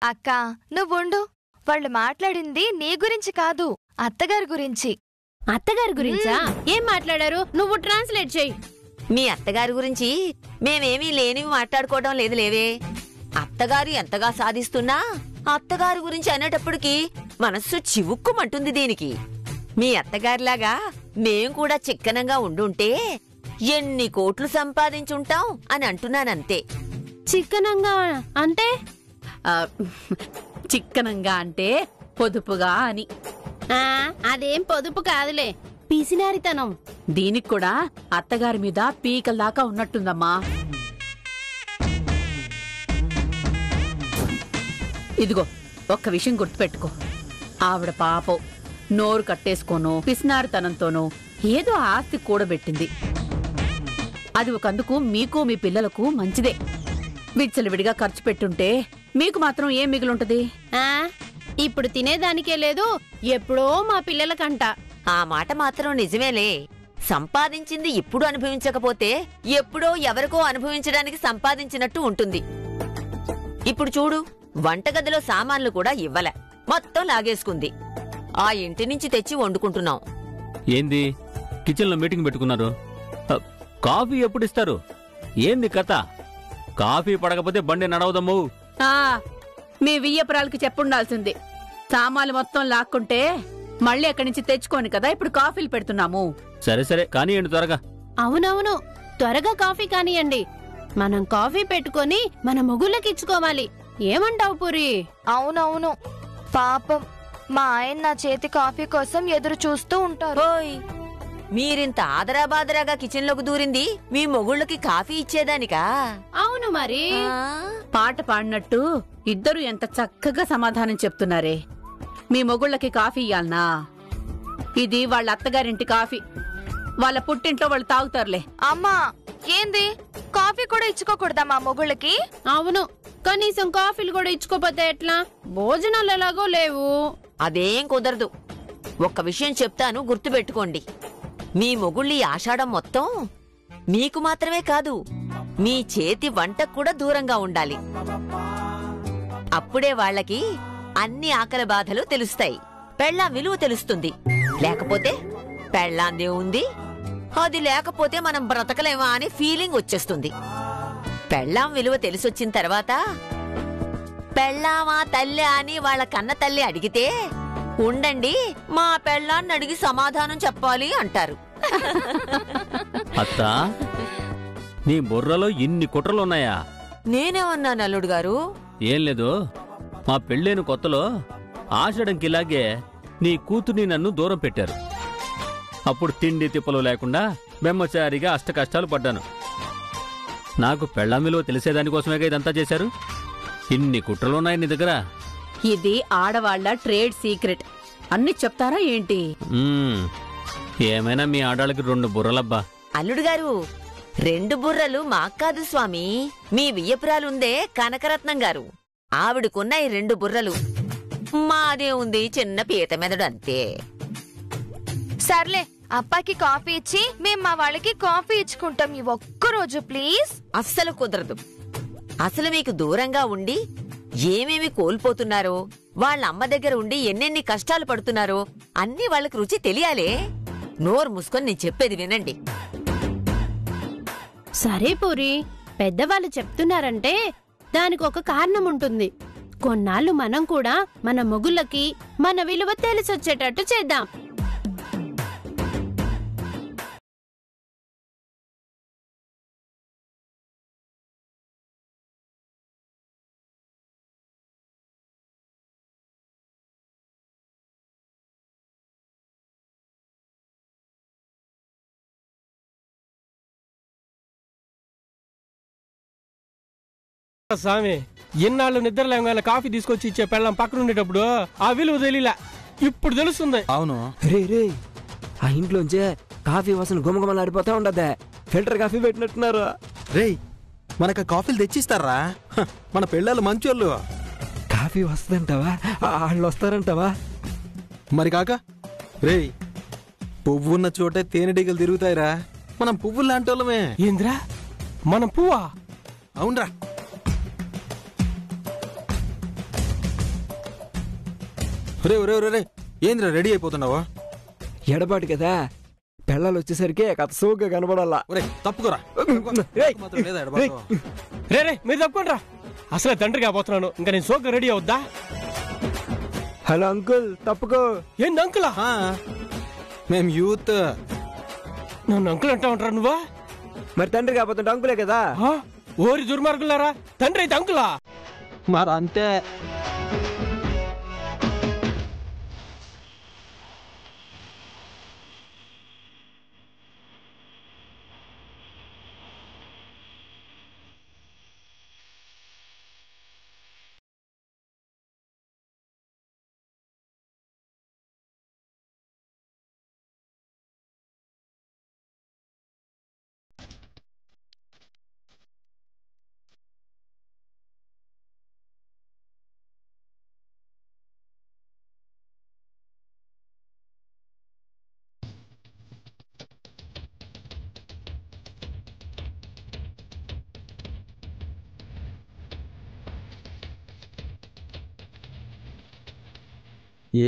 అక్క నువ్వుండు, వాళ్ళు మాట్లాడింది నీ గురించి కాదు, అత్తగారి గురించి. అత్తగారి గురించా? ఏం మాట్లాడారు? నువ్వు ట్రాన్స్లేట్ చెయ్యి. మీ అత్తగారి గురించి మేమేమీ లేనివి మాట్లాడుకోవడం లేదు లేవే. అత్తగారు ఎంతగా సాధిస్తున్నా అత్తగారి గురించి అనేటప్పటికి మనస్సు చివుక్కుమంటుంది దీనికి. మీ అత్తగారిలాగా మేం కూడా చిక్కనంగా ఉండుంటే ఎన్ని కోట్లు సంపాదించుంటాం అని అంటున్నానంతే. చిక్కనంగా అంటే? చిక్కనంగా అంటే పొదుపుగా అని. అదేం పొదుపు కాదులే, పిసినారితనం. దీనికి కూడా అత్తగారి మీద పీకల్దాకా ఉన్నట్టుందమ్మా. ఇదిగో ఒక్క విషయం గుర్తుపెట్టుకో, ఆవిడ పాపం నోరు కట్టేసుకోనో పిసినారితనంతోనో ఏదో ఆస్తి కూడబెట్టింది. అది ఒకందుకు మీకు మీ పిల్లలకు మంచిదే. విచ్చలవిడిగా ఖర్చు పెట్టుంటే మీకు మాత్రం ఏం మిగులుంటది? ఇప్పుడు తినేదానికే లేదు, ఎప్పుడో మా పిల్లలకంట. ఆ మాట మాత్రం నిజమేలే. సంపాదించింది ఇప్పుడు అనుభవించకపోతే ఎప్పుడో ఎవరికో అనుభవించడానికి సంపాదించినట్టు ఉంటుంది. ఇప్పుడు చూడు, వంటగదిలో సామాన్లు కూడా ఇవ్వలే, మొత్తం లాగేసుకుంది. ఆ ఇంటి నుంచి తెచ్చి వండుకుంటున్నాం. ఏంది కిచెన్ లో మీటింగ్ పెట్టుకున్నారు? కాఫీ ఎప్పుడు ఇస్తారు? ఏంది కథ? కాఫీ పడకపోతే బండి నడవదమ్ము. మీ వియ్యపురాలకి చెప్పుండాల్సింది. సామాన్లు మొత్తం లాక్కుంటే మళ్ళీ అక్కడి నుంచి తెచ్చుకోని కదా ఇప్పుడు కాఫీలు పెడుతున్నాము. సరే సరే కానీయండి త్వరగా. అవునవును, త్వరగా కాఫీ కానియండి. మనం కాఫీ పెట్టుకొని మన మొగుళ్ళకి ఇచ్చుకోవాలి. ఏమంటావు పూరి? అవునవును, పాపం మా ఆయన నా చేతి కాఫీ కోసం ఎదురు చూస్తూ ఉంటారు. ఓయ్, మీరింత ఆదరాబాదరాగా కిచెన్ లోకి దూరింది మీ మొగుళ్ళకి కాఫీ ఇచ్చేదానికా? అవును మరి. పాట పాడినట్టు ఇద్దరు ఎంత చక్కగా సమాధానం చెప్తున్నారే. మీ మొగుళ్ళకి కాఫీ ఇయ్యాలనా? ఇది వాళ్ళ అత్తగారింటి కాఫీ, వాళ్ళ పుట్టింట్లో వాళ్ళు తాగుతారులే. అమ్మా ఏంది, కాఫీ కూడా ఇచ్చుకోకూడదా మా మొగుళ్ళకి? అవును, కనీసం కాఫీలు కూడా ఇచ్చుకోపోతే ఎట్లా? భోజనాలు ఎలాగో లేవు. అదేం కుదరదు. ఒక్క విషయం చెప్తాను, గుర్తుపెట్టుకోండి. మీ మొగుళ్ళి ఆషాఢం మొత్తం మీకు మాత్రమే కాదు, మీ చేతి వంటకు కూడా దూరంగా ఉండాలి. అప్పుడే వాళ్ళకి అన్ని ఆకలి బాధలు తెలుస్తాయి, పెళ్ళాం విలువ తెలుస్తుంది. లేకపోతే పెళ్ళాందే ఉంది, అది లేకపోతే మనం బ్రతకలేమా అని ఫీలింగ్ వచ్చేస్తుంది. పెళ్ళాం విలువ తెలిసొచ్చిన తర్వాత పెళ్ళామా తల్లి అని వాళ్ళ కన్న తల్లి అడిగితే ఉండండి మా పెళ్ళాన్ని అడిగి సమాధానం చెప్పాలి అంటారు. అత్తా, నీ బుర్రలో ఇన్ని కుట్రలున్నాయా? నేనేమన్నాను అల్లుడు గారు? ఏం లేదు, మా పెళ్ళైన కొత్తలో ఆషాఢంకిలాగే నీ కూతుర్ని నన్ను దూరం పెట్టారు. అప్పుడు తిండి తిప్పలు లేకుండా బెమ్మచారిగా అష్టకష్టాలు పడ్డాను. నాకు పెళ్ళాం విలువ తెలిసేదానికోసమేగా ఇదంతా చేశారు. ఇన్ని కుట్రలున్నాయి నీ దగ్గర. ఇది ఆడవాళ్ల ట్రేడ్ సీక్రెట్. అన్ని చెప్తారా ఏంటి? ఏమైనా మీ ఆడాళ్ళకి 2 బుర్రలబ్బా. అల్లుడు గారు, 2 బుర్రలు మాక్కాదు స్వామి, మీ వియ్యపురాలుందే కనకరత్నం గారు, ఆవిడకున్న ఈ 2 బుర్రలు. మాదే ఉంది చిన్న పీత మెదడు అంతే. సర్లే, అప్పాకి కాఫీ ఇచ్చి మేం మా వాళ్ళకి కాఫీ ఇచ్చుకుంటాం ఈ ఒక్కరోజు ప్లీజ్. అస్సలు కుదరదు. అసలు మీకు దూరంగా ఉండి ఏమేమి కోల్పోతున్నారో, వాళ్ళ అమ్మ దగ్గర ఉండి ఎన్నెన్ని కష్టాలు పడుతున్నారో అన్ని వాళ్ళకి రుచి తెలియాలే. నోరు మూసుకొని నేను చెప్పేది వినండి. సరే పూరి, పెద్దవాళ్ళు చెప్తున్నారంటే దానికి ఒక కారణం ఉంటుంది. కొన్నాళ్ళు మనం కూడా మన మొగుళ్ళకి మన విలువ తెలిసొచ్చేటట్టు చేద్దాం. స్వామి, ఎన్నాళ్ళు నిద్ర లేవగానే కాఫీ తీసుకొచ్చి ఇచ్చే పెళ్ళం పక్కన ఉండేటప్పుడు ఆ విలువ తెలియలే, ఇప్పుడు తెలుస్తుంది. అవును రే రే, ఆ ఇంట్లోంచే కాఫీ వాసన గుమగుమలాడిపోతా ఉండదే. Filter coffee పెట్టినట్టున్నారు. రే, మనకు కాఫీలు తెచ్చిస్తారా? మన పెళ్ళాలు మంచోళ్ళు. కాఫీ వస్తుందంటావా? వాళ్ళు వస్తారంటావా? మరి కాక రే, పువ్వున్న చోటే తేనెటీగలు తిరుగుతాయిరా. మనం పువ్వులు లాంటి వాళ్ళమే. ఏంద్రా మనం పువ్వా? అవునరా. రే రే రే రే ఏంద్రా రెడీ అయిపోతున్నావా? ఎడబాటు కదా, పిల్లలు వచ్చేసరికి కథ సోగ్గా కనబడాలా. ఒరే తప్పుకోరా. మాత్రం లేదా ఎడబాటు? రే రే మీరు తప్పుకోండిరా, అసలే తండ్రి కాబోతున్నాను, ఇంకా నేను సోగ్గా రెడీ అవుద్దా? హలో అంకుల్, తప్పుకో. ఏంది అంకులా? మేం యూత్. నన్ను అంకుల్ అంటా ఉంటారా నువ్వా? మరి తండ్రి కాబోతుంటే అంకులే కదా. ఓరి దుర్మార్గులారా, తండ్రి అయితే అంకులా? మరి అంతే.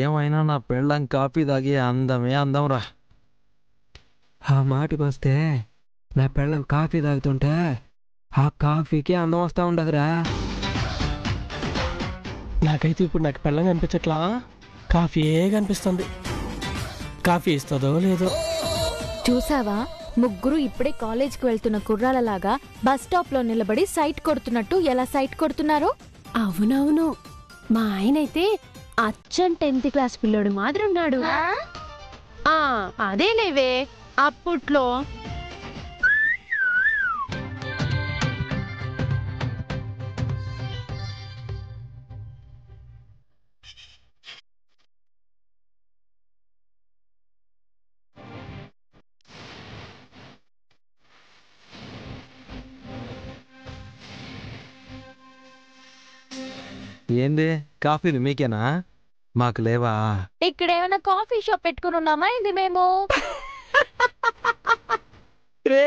ఏమైనా నా పెళ్ళం కాఫీ తాగి అందమే అందం. ఆ మాటకి వస్తే నా పిల్లలు కాఫీ తాగుతుంటే ఆ కాఫీకి అందం వస్తా ఉండదురా. నాకైతే ఇప్పుడు నాకు పెళ్ళం కనిపించట్లా, కాఫీయే కనిపిస్తుంది. కాఫీ ఇస్తుందో లేదో. చూసావా, ముగ్గురు ఇప్పుడే కాలేజ్కి వెళ్తున్న కుర్రాలలాగా బస్ స్టాప్ లో నిలబడి సైట్ కొడుతున్నట్టు ఎలా సైట్ కొడుతున్నారో. అవునవును, మా ఆయనైతే అచ్చం 10th క్లాస్ పిల్లోడు మాదిరి ఉన్నాడు. అదే లేవే అప్పట్లో. ఏంది కాఫీలు మీకేనా? మాకు లేవా? ఇక్కడ ఏమైనా కాఫీ షాప్ పెట్టుకుని ఉన్నామా ఇది మేము? రే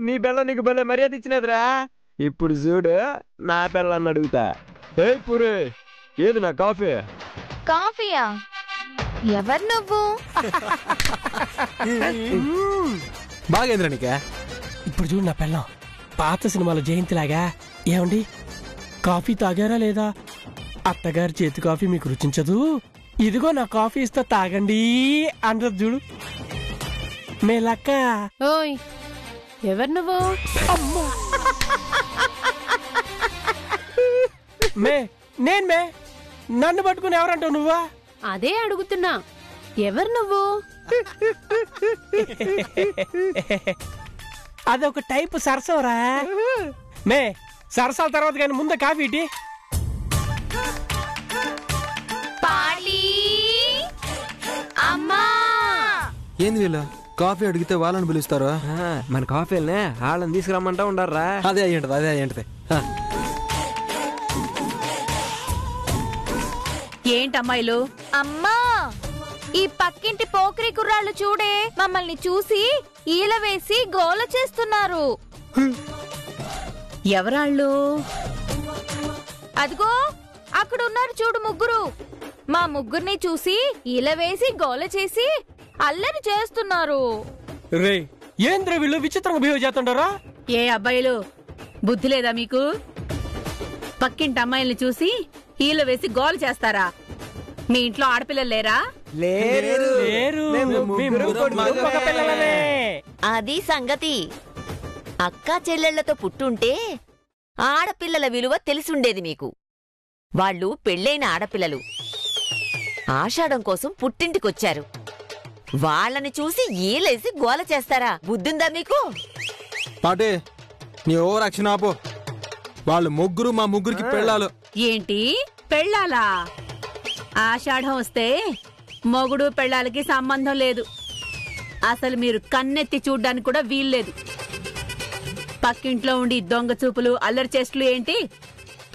నీ పిల్ల నీకు భలే మర్యాద ఇచ్చినదిరా. ఇప్పుడు చూడు నా పిల్లని అడుగుతా. ఏ పూరే, ఏది నా కాఫీ? కాఫీయా? ఎవరు నువ్వు? బాగేంద్రా నీకే? ఇప్పుడు చూడు నా పెళ్ళం పాత సినిమాలో జయంతిలాగా. ఏమండి కాఫీ తాగారా లేదా? అత్తగారి చేతి కాఫీ మీకు రుచించదు, ఇదిగో నా కాఫీ ఇస్తా తాగండి అంటది చూడు. మేలక్క. ఓయ్ ఎవరు నువ్వు? నేను నన్ను పట్టుకుని ఎవరంటావు నువ్వా? అదే అడుగుతున్నా, ఎవరు నువ్వు? అదొక టైపు సరసవరా. సరసాల తర్వాత కానీ ముందే కాఫీ ఇటీ. ఏంది వీళ్ళు కాఫీ అడిగితే వాళ్ళని పిలుస్తారు? మన కాఫీలనే వాళ్ళని తీసుకురమ్మంటా ఉండారా. అదే అయ్యింటది, అదే అయ్యింటది. ఏంటమ్మాయిలు? అమ్మా, ఈ పక్కింటి పోకిరి కుర్రాళ్ళు చూడే మమ్మల్ని చూసి ఈల వేసి గోల చేస్తున్నారు. ఎవరాళ్ళు? అదిగో అక్కడ ఉన్నారు చూడు ముగ్గురు. మా ముగ్గురిని చూసి ఈల వేసి గోల చేసి అల్లరి చేస్తున్నారు. రే ఏంద్ర వీళ్ళు విచిత్రంగా బిహేవ్ చేస్తుంటారా? ఏ అబ్బాయిలు, బుద్ధి లేదా మీకు? పక్కింటి అమ్మాయిల్ని చూసి ఈల వేసి గోల్ చేస్తారా? మీ ఇంట్లో ఆడపిల్లలు లేరా? లేరు. అది సంగతి. అక్కా చెల్లెళ్లతో పుట్టుంటే ఆడపిల్లల విలువ తెలిసుండేది మీకు. వాళ్ళు పెళ్ళైన ఆడపిల్లలు ఆషాఢం కోసం పుట్టింటికొచ్చారు. వాళ్ళని చూసి ఈలేసి గోల చేస్తారా? బుద్ధుందా మీకు? పాటే నీ ఓవర్ యాక్షన్ ఆపో. వాళ్ళు ముగ్గురు మా ముగ్గురికి పెళ్ళాలు. ఏంటి పెళ్ళాలా? ఆషాఢం వస్తే మొగుడు పెళ్ళాలకి సంబంధం లేదు. అసలు మీరు కన్నెత్తి చూడ్డానికి కూడా వీల్లేదు. పక్కింట్లో ఉండి దొంగ చూపులు అల్లరి చేష్టలు ఏంటి?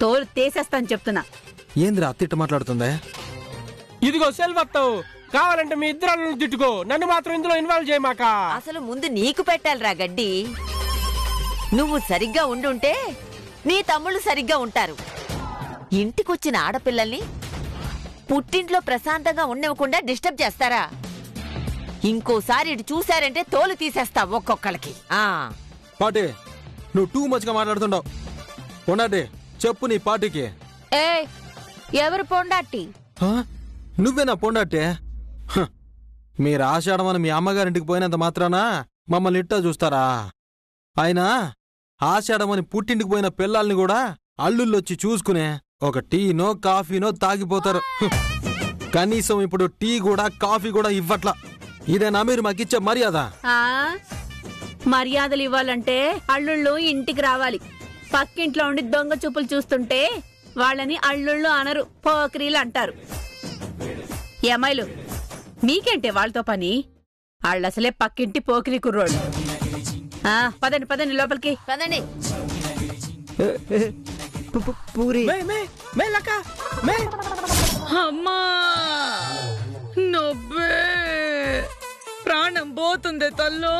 తోలు తీసేస్తాను చెప్తున్నా. ఏంద్రా అత్తిట్ట మాట్లాడుతుందే? ఇదిగో సెల్వత్తావు, కావాలంటే మీ ఇద్దరు తిట్టుకో, నన్ను మాత్రం ఇందులో ఇన్వాల్వ్ చేయమాక. అసలు ముందు నీకు పెట్టాలిరా గడ్డి. నువ్వు సరిగ్గా ఉండుంటే నీ తమ్ముళ్ళు సరిగ్గా ఉంటారు. ఇంటికొచ్చిన ఆడపిల్లల్ని పుట్టింట్లో ప్రశాంతంగా ఉండవకుండా డిస్టర్బ్ చేస్తారా? ఇంకోసారి ఇటు చూశారంటే తోలు తీసేస్తా ఒక్కొక్కళ్ళకి. పాటి నువ్వు టూ మచ్ గా మాట్లాడుతుండవు. పొండాటి చెప్పు నీ పార్టీకి. ఏ ఎవరు పొండాటి? నువ్వేనా పొండాటే? మీరు ఆషాఢమని మీ అమ్మగారింటికి పోయినంత మాత్రాన మమ్మల్ని ఇట్టా చూస్తారా? అయినా ఆషాఢమని పుట్టింటికి పోయిన పిల్లల్ని కూడా అల్లుళ్ళొచ్చి చూసుకునే ఒక టీనో కాఫీనో తాగిపోతారు. కనీసం ఇప్పుడు టీ కూడా కాఫీ కూడా ఇవ్వట్లా. ఇదేనా మీరు మాకిచ్చే మర్యాద? మర్యాదలు ఇవ్వాలంటే అల్లుళ్ళు ఇంటికి రావాలి. పక్కింట్లో ఉండి దొంగ చూపులు చూస్తుంటే వాళ్ళని అల్లుళ్ళు అనరు, పోకరీలు అంటారు. ఏమైలు మీకేంటే వాళ్ళతో పని? వాళ్ళసలే పక్కింటి పోకిరి కుర్రోళ్ళు. పదండి పదండి లోపలికి పదండి. పూరి అమ్మా నొబ్బే ప్రాణం పోతుంది తల్లో.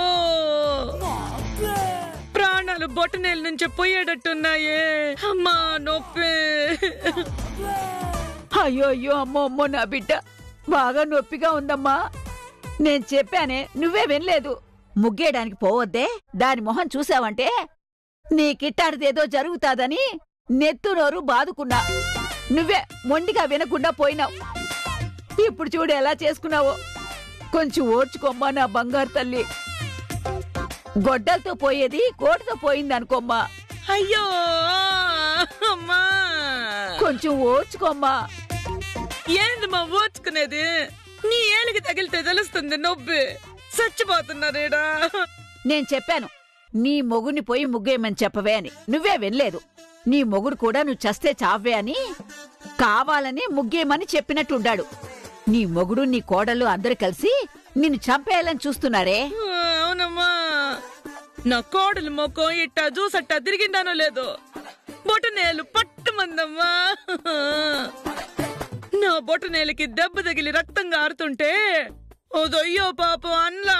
ప్రాణాలు బొట్టనేల నుంచి పోయేటట్టున్నాయే. అమ్మా నొప్పి. అయ్యో అయ్యో అమ్మో అమ్మో నా బిడ్డ బాగా నొప్పిగా ఉందమ్మా. నేను చెప్పానే నువ్వే వినలేదు. ముగ్గేయడానికి పోవద్దే, దాని మొహం చూసావంటే నీకిట్టాడిదేదో జరుగుతాదని నెత్తు నోరు బాదుకున్నా. నువ్వే మొండిగా వినకుండా పోయినావు. ఇప్పుడు చూడు ఎలా చేసుకున్నావో. కొంచెం ఓర్చుకోమ్మా నా బంగారు తల్లి. గొడ్డలతో పోయేది కోటతో పోయిందనుకోమ్మా. అయ్యో అమ్మా కొంచెం ఓర్చుకోమ్మా. ఏంది మా ఓర్చుకునేది? నీ ఏలికి తగిలితే తెలుస్తుంది నొప్పి. చచ్చిపోతున్నారేడా. నేను చెప్పాను నీ మొగుడిని పోయి ముగ్గేయమని చెప్పవే అని. నువ్వే వినలేదు. నీ మొగుడు కూడా నువ్వు చస్తే చావే అని కావాలని ముగ్గేయమని చెప్పినట్టుండాడు. నీ మొగుడు నీ కోడలు అందరూ కలిసి నిన్ను చంపేయాలని చూస్తున్నారే. అవునమ్మా, నా కోడలు మొక్కం ఇట్టా చూసట్టా తిరిగిందానో లేదో బొటనేలు పట్టుమందమ్మా. నా బొటనేలకి దెబ్బ తగిలి రక్తం గారుతుంటే అదయ్యో పాపం అన్లా.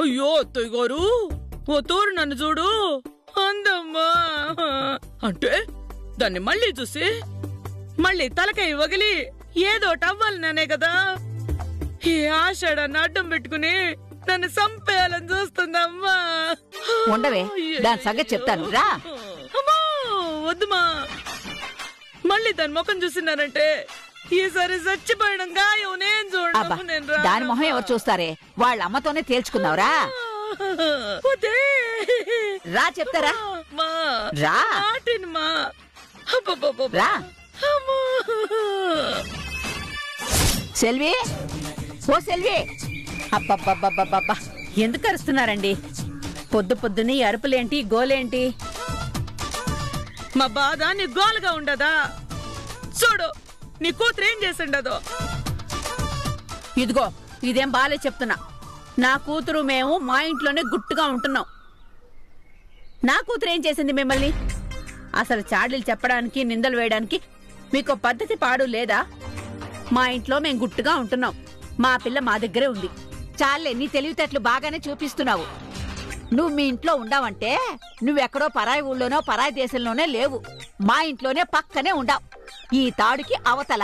అయ్యో అత్తయ్య గారు ఓ తోరు నన్ను చూడు అందమ్మా అంటే దాన్ని మళ్ళీ చూసి మళ్ళీ తలకాయ వగిలి ఏదో టవ్వాలనే కదా ఈ ఆషాఢాన్ని అడ్డం పెట్టుకుని నన్ను చంపేయాలని చూస్తుందమ్మా. ఉండవే దాని సంగతి చెప్తాను రా. అమ్మా వద్దుమా, మళ్ళీ దాని ముఖం చూసినారంటే ఈసారి చచ్చిపోయడం గాయం నేను చూడ. దాని మొహం ఎవరు చూస్తారే? వాళ్ళ అమ్మతోనే తేల్చుకున్నావురా. రా చెప్తారా రా. రా సెల్వి, ఓ సెల్వి. అబ్బబ్బబ్బబ్బబ్బా ఎందుకు అరుస్తున్నారండి? పొద్దు పొద్దుని అరుపులేంటి గోలేంటి? మా బాధ నీ గోలుగా ఉండదా? చూడు నీ కూతురు ఏం చేసిండదో. ఇదిగో ఇదేం బాలే చెప్తున్నా. నా కూతురు మేము మా ఇంట్లోనే గుట్టుగా ఉంటున్నాం. నా కూతురు ఏం చేసింది మిమ్మల్ని? అసలు చాడీలు చెప్పడానికి నిందలు వేయడానికి మీకు పద్ధతి పాడు లేదా? మా ఇంట్లో మేం గుట్టుగా ఉంటున్నాం. మా పిల్ల మా దగ్గరే ఉంది. చాలే నీ తెలివితేటలు బాగానే చూపిస్తున్నావు. నువ్వు మీ ఇంట్లో ఉండావంటే నువ్వెక్కడో పరాయి ఊళ్ళోనో పరాయి దేశంలోనే లేవు. మా ఇంట్లోనే పక్కనే ఉండావు. ఈ తాడుకి అవతల.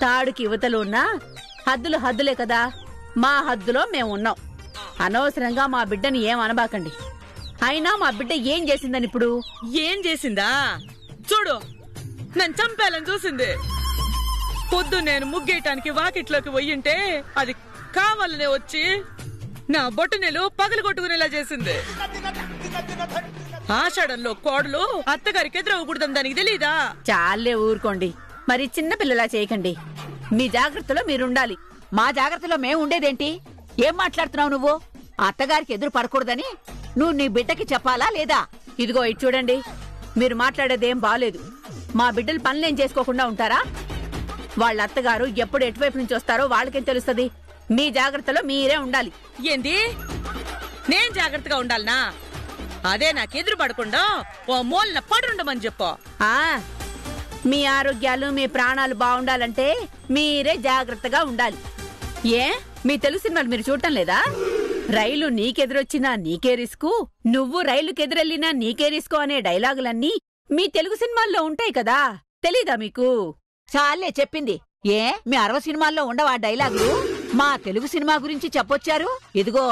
తాడుకి ఇవతలు ఉన్నా హద్దులు హద్దులే కదా. మా హద్దులో మేమున్నాం. అనవసరంగా మా బిడ్డని ఏం అనబాకండి. అయినా మా బిడ్డ ఏం చేసిందని ఇప్పుడు? ఏం చేసిందా? చూడు నన్ను చంపేయాలని చూసింది. పొద్దు నేను ముగ్గేయటానికి వాకిట్లోకి పోయింటే అది కావాలనే వచ్చి నా బొట్టనేలు పగలు కొట్టుకునేలా చేసింది. ఆషాఢంలో కోడలు అత్తగారికి ఎదురవ్వకూడదని దానికి తెలీదా? చాలే ఊరుకోండి. మరి చిన్న పిల్లలా చేయకండి. మీ జాగ్రత్తలో మీరుండాలి. మా జాగ్రత్తలో మేము ఉండేదేంటి? ఏం మాట్లాడుతున్నావు నువ్వు? అత్తగారికి ఎదురు పడకూడదని నువ్వు నీ బిడ్డకి చెప్పాలా లేదా? ఇదిగో ఇటు చూడండి. మీరు మాట్లాడేదేం బాలేదు. మా బిడ్డలు పనులేం చేసుకోకుండా ఉంటారా? వాళ్ళ అత్తగారు ఎప్పుడు ఎటువైపు నుంచి వస్తారో వాళ్ళకేం తెలుస్తుంది. మీ జాగ్రత్తలో మీరే ఉండాలి. ఏంది? నేను జాగ్రత్తగా ఉండాలనా? అదే నాకెదురు పడకుండా ఓ మూలన పడుండమని చెప్పు. మీ ఆరోగ్యాలు మీ ప్రాణాలు బాగుండాలంటే మీరే జాగ్రత్తగా ఉండాలి. ఏ మీ తెలుగు సినిమాలు మీరు చూడటం లేదా? రైలు నీకెదురొచ్చినా నీకే రిస్కు, నువ్వు రైలుకెదురెళ్ళినా నీకే రిస్కు అనే డైలాగులన్నీ మీ తెలుగు సినిమాల్లో ఉంటాయి కదా. తెలీదా మీకు? చాలే చెప్పింది. ఏ మీ 60 సినిమాల్లో ఉండవా డైలాగులు? మా తెలుగు సినిమా గురించి చెప్పొచ్చారు. ఇదిగో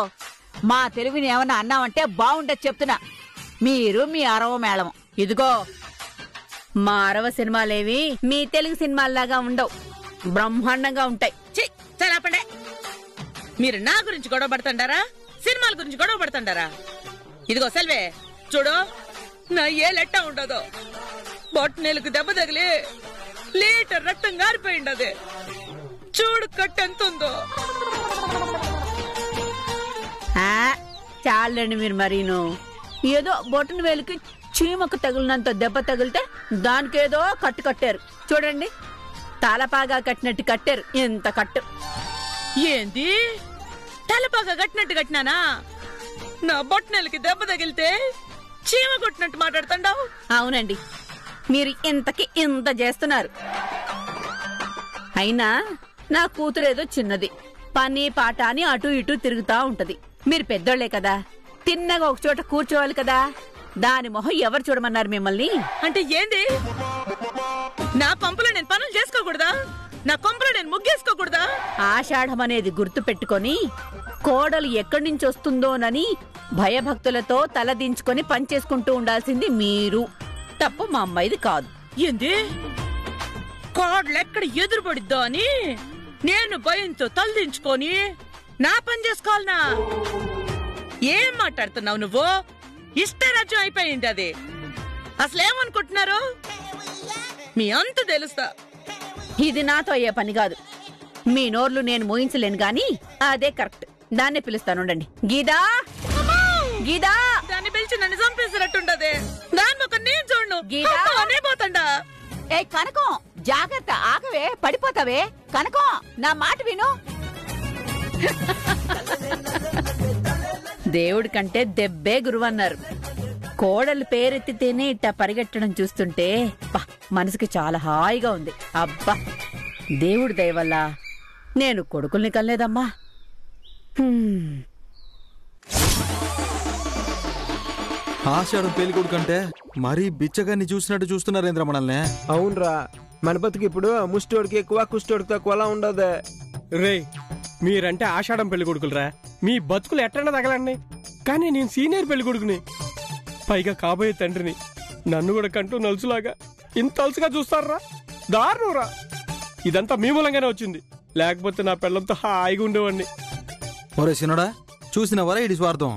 మా తెలుగుని ఏమన్నా అన్నామంటే బాగుండదు చెప్తున్నా. మీరు మీ 60 మేళం. ఇదిగో మా 60 సినిమాలేవి మీ తెలుగు సినిమాల్లాగా ఉండవు, బ్రహ్మాండంగా ఉంటాయి. చలాపండే. మీరు నా గురించి గొడవ పడుతుండారా, సినిమాల గురించి గొడవ పడుతుండారా? ఇదిగో సెల్వే చూడు, నా ఏ లెట్ట ఉండదు. బొట్టనేలకు దెబ్బ తగిలి లీటర్ రక్తం గారిపోయిండది. చూడు కట్టెంతుందో. చాలండి మీరు మరీను. ఏదో బొట్టన వేలికి చీమకు తగిలినంత దెబ్బ తగిలితే దానికేదో కట్టు కట్టారు. చూడండి, తలపాగా కట్టినట్టు కట్టారు. ఇంత కట్టు. ఏంది తలపాగా కట్టినట్టు కట్టినానా? నా బొట్టనేలకి దెబ్బ తగిలితే చీమ కొట్టినట్టు మాట్లాడుతుండవు. అవునండి, మీరు ఇంతకి ఇంత చేస్తున్నారు. అయినా నా కూతురేదో చిన్నది, పని పాట అని అటు ఇటు తిరుగుతా ఉంటది. మీరు పెద్దోళ్లే కదా, తిన్నగా ఒక చోట కూర్చోవాలి కదా. దాని మొహం ఎవరు చూడమన్నారు మిమ్మల్ని? అంటే ఏంది? నా కొంపలో నేను పనులు చేసుకోకూడదా? నా కొంపలో నేను ముగ్గేసుకోకూడదా? ఆషాఢం అనేది గుర్తు పెట్టుకొని కోడలు ఎక్కడి నుంచి వస్తుందోనని భయభక్తులతో తలదించుకొని పనిచేసుకుంటూ ఉండాల్సింది మీరు. తప్పు మా అమ్మాయిది కాదు. ఏంది? కోడలెక్కడ ఎదురుపడిద్దో అని నేను భయంతో తలదించుకొని నా పని చేసుకోవాలనా? ఏం మాట్లాడుతున్నావు నువ్వు? ఇష్టరాజ్యం అయిపోయింది అది. అసలేమనుకుంటున్నారు? మీ అంత తెలుస్తా. ఇది నాతో అయ్యే పని కాదు. మీ నోర్లు నేను మోయించలేను గాని అదే కరెక్ట్. దాన్నే పిలుస్తానుండండి. గీదా, గీదా. దాన్ని పిలిచి నన్ను చంపేసినట్టుండదే. దాని ఒక నేను చూడను. గీదా అనే పోతాడా? ఏ కనకం, జాగ్రత్త, ఆగవే, పడిపోతావే. కనకం, నా మాట విను. దేవుడి కంటే దెబ్బే గురువన్నారు. కోడలు పేరెత్తితేనే ఇట్టా పరిగెట్టడం చూస్తుంటే మనసుకి చాలా హాయిగా ఉంది. అబ్బా, దేవుడి దయ వల్ల నేను కొడుకుల్ని కనలేదమ్మా. ఆషాఢం పెళ్లి కొడుకంటే మరీ బిచ్చగాన్ని చూసినట్టు చూస్తున్నారేంద్ర మనల్ని. అవునరా, మన బతుకు ఇప్పుడు ముష్టోడికి ఎక్కువ, కుష్టోడికి తక్కువలా ఉండదు. రే, మీరంటే ఆషాఢం పెళ్లి కొడుకులరా. మీ బతుకులు ఎట్టన్నా తగలండి, కానీ నేను సీనియర్ పెళ్లి కొడుకుని, పైగా కాబోయే తండ్రిని. నన్ను కూడా కంటూ నలుసులాగా ఇంత అలుసుగా చూస్తారా? దారుణంరా. ఇదంతా మీ మూలంగానే వచ్చింది, లేకపోతే నా పిల్లలతో హాయిగా ఉండేవాడిని. ఒరే సినోడా, చూసినవరా ఇడి స్వార్థం.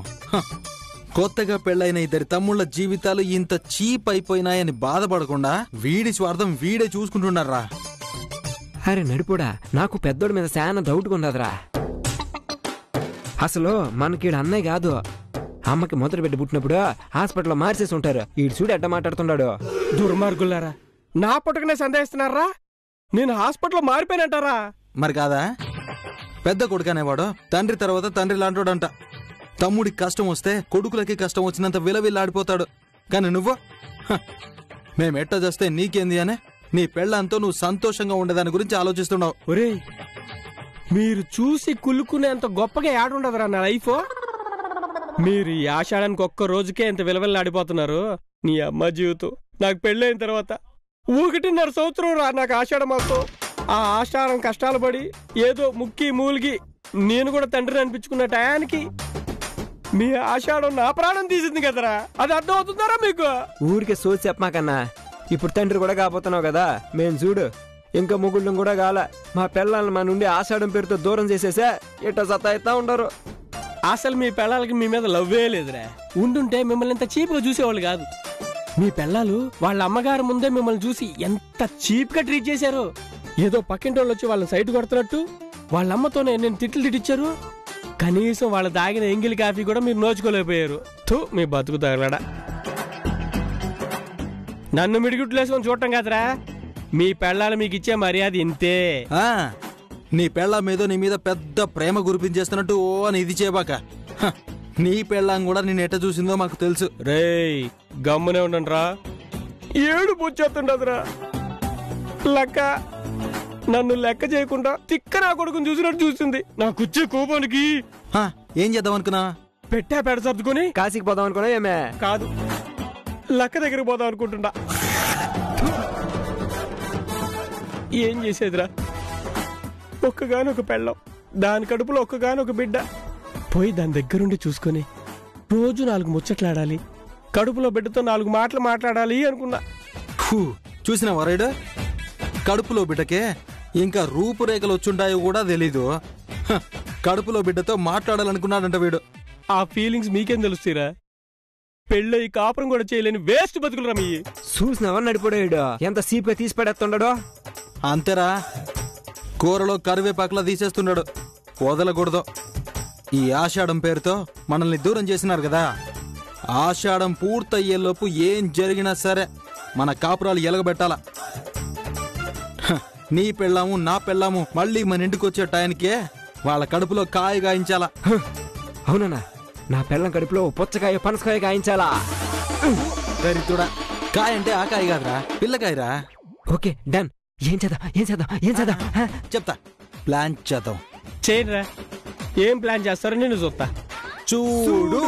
కొత్తగా పెళ్ళైన ఇద్దరి తమ్ముళ్ల జీవితాలు ఇంత చీప్ అయిపోయినాయని బాధపడకుండా వీడి స్వార్థం వీడే చూసుకుంటున్నారా. అరే నడిపోడా, నాకు పెద్దోడి మీద చాలా డౌట్గా ఉన్నదిరా. అసలు మనకి అన్నయ్య కాదు, అమ్మకి మొదటి బిడ్డ పుట్టినప్పుడు హాస్పిటల్లో మార్చేసి ఉంటారు. ఈడు చూడు ఎట్ట మాట్లాడుతున్నాడు. దుర్మార్గులారా, నా పుట్టకనే సందేహిస్తున్నారా? నేను హాస్పిటల్లో మారిపోయినంటారా? మరి కాదా, పెద్ద కొడుకు అనేవాడు తండ్రి తర్వాత తండ్రి లాంటోడంట. తమ్ముడికి కష్టం వస్తే కొడుకులకి కష్టం వచ్చినంత విలవిల్లాడిపోతాడు. కానీ నువ్వు మేమెట్ట చేస్తే నీకేంది అని నీ పెళ్ళంతో నువ్వు సంతోషంగా ఉండేదాని గురించి ఆలోచిస్తున్నావు. ఒరే, మీరు చూసి కులుకునేంత గొప్పగా ఏడుండదురా నా లైఫ్. మీరు ఈ ఆషాఢానికి ఒక్క రోజుకే ఇంత విలవిల్లాడిపోతున్నారు. నీ అమ్మ జీవితం నాకు పెళ్ళైన తర్వాత 1.5 సంవత్సరం రా నాకు ఆషాఢ మాసం. ఆ ఆషాఢం కష్టాలు పడి ఏదో ముక్కి మూలిగి నేను కూడా తండ్రిని అనిపించుకున్న టయానికి మీ ఆషాఢం నా ప్రాణం తీసింది కదరా. అది అర్థం అవుతుందారా మీకు? ఊరికే సోచి చెప్పమాకన్నా. ఇప్పుడు తండ్రి కూడా కాబోతున్నావు కదా. మేము చూడు ఇంకా ముగ్గుళ్ళం కూడా కాల. మా పిల్లల్ని మా నుండి ఆషాఢం పేరుతో దూరం చేసేసా ఇట్లా సతాయిస్తా ఉండరు. అసలు మీ పిల్లలకి మీ మీద లవ్వే లేదురా. ఉండుంటే మిమ్మల్ని ఇంత చీప్గా చూసేవాళ్ళు కాదు. మీ పిల్లలు వాళ్ళ అమ్మగారు ముందే మిమ్మల్ని చూసి ఎంత చీప్గా ట్రీట్ చేశారు. ఏదో పక్కింటి వాళ్ళు వచ్చి వాళ్ళని సైట్ కొడుతున్నట్టు వాళ్ళమ్మతోనే నేను తిట్లు తిట్టించారు. కనీసం వాళ్ళ దాగిన ఎంగిలి కాఫీ కూడా మీరు నోచుకోలేకపోయారు. థూ, మీ బతుకు తగలడా. నన్ను మిడిగుట్లేసుకొని చూడటం కాదురా, మీ పెళ్ళాలు మీకు ఇచ్చే మర్యాద ఇంతే. నీ పెళ్ళ మీద నీ మీద పెద్ద ప్రేమ గురిపించేస్తున్నట్టు ఓ అని ఇది చేయబాక. నీ పెళ్ళాం కూడా నేను ఎట్ట చూసిందో మాకు తెలుసు. రేయ్, గమ్మునే ఉండండి రా. ఏడు పూచేస్తుండదురా. లెక్క నన్ను లెక్క చేయకుండా తిక్క నా కొడుకుని చూసినట్టు చూసింది. నాకొచ్చే కోపానికి ఏం చేద్దాం అనుకున్నా? పెట్టా పెడ సర్దుకొని కాశీకి పోదాం అనుకున్నా. ఏమే కాదు, లెక్క దగ్గరికి పోదాం అనుకుంటున్నా. ఏం చేసేదిరా? ఒక్కగానొక పెళ్ళం, దాని కడుపులో ఒక్కగానొక బిడ్డ. పోయి దాని దగ్గరుండి చూసుకొని రోజు 4 ముచ్చట్లాడాలి, కడుపులో బిడ్డతో 4 మాటలు మాట్లాడాలి అనుకున్నా. చూసిన వరైడు కడుపులో బిడ్డకే ఇంకా రూపురేఖలు వచ్చుంటాయో కూడా తెలీదు. కడుపులో బిడ్డతో మాట్లాడాలనుకున్నాడంట వీడు. ఆ ఫీలింగ్స్ మీకేం తెలుస్తారా? పెళ్ళయి కాపురం కూడా చేయలేని వేస్ట్ బతుకులు రమీ. చూసినావా నడిపోయాడు ఎంత సీప్గా తీసి పడేస్తుండడో. అంతేరా, కూరలో కరివేపాకులా తీసేస్తున్నాడు. వదలకూడదు. ఈ ఆషాఢం పేరుతో మనల్ని దూరం చేసినారు కదా. ఆషాఢం పూర్తయ్యేలోపు ఏం జరిగినా సరే మన కాపురాలు ఎలగబెట్టాలా. నీ పెళ్ళాము నా పెళ్ళాము మళ్ళీ మన ఇంటికి వచ్చే టైంకే వాళ్ళ కడుపులో కాయ గాయించాలా. అవునన్నా, నా పెళ్ళం కడుపులో పుచ్చకాయ పనసకాయ గాయించాలా. దరిద్రుడా, కాయ అంటే ఆ కాయ కాదురా, పిల్లకాయరా. Okay done. ఏం చేద్దాం చెప్తా, ప్లాన్ చేద్దాం. చేయరా, ఏం ప్లాన్ చేస్తారో నేను చూస్తా. చూడు.